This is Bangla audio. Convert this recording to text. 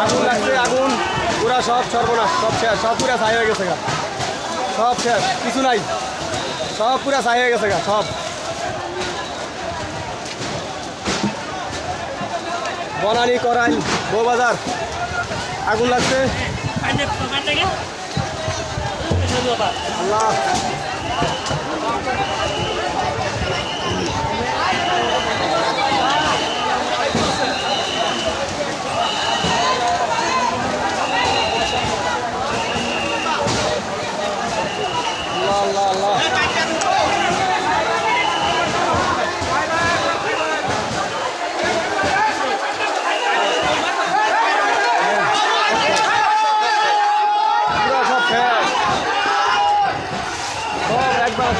আগুন লাগছে, আগুন পুরা সব সর্বনাশ, সব শেষ, সব পুরা ছাই হয়ে গেছে গা, সব শেষ, কিছু নাই, সব পুরা ছাই হয়ে গেছে গা, সব বনানী করাইল বউবাজার আগুন লাগছে। আল্লাহ আল্লাহ আল্লাহ একবার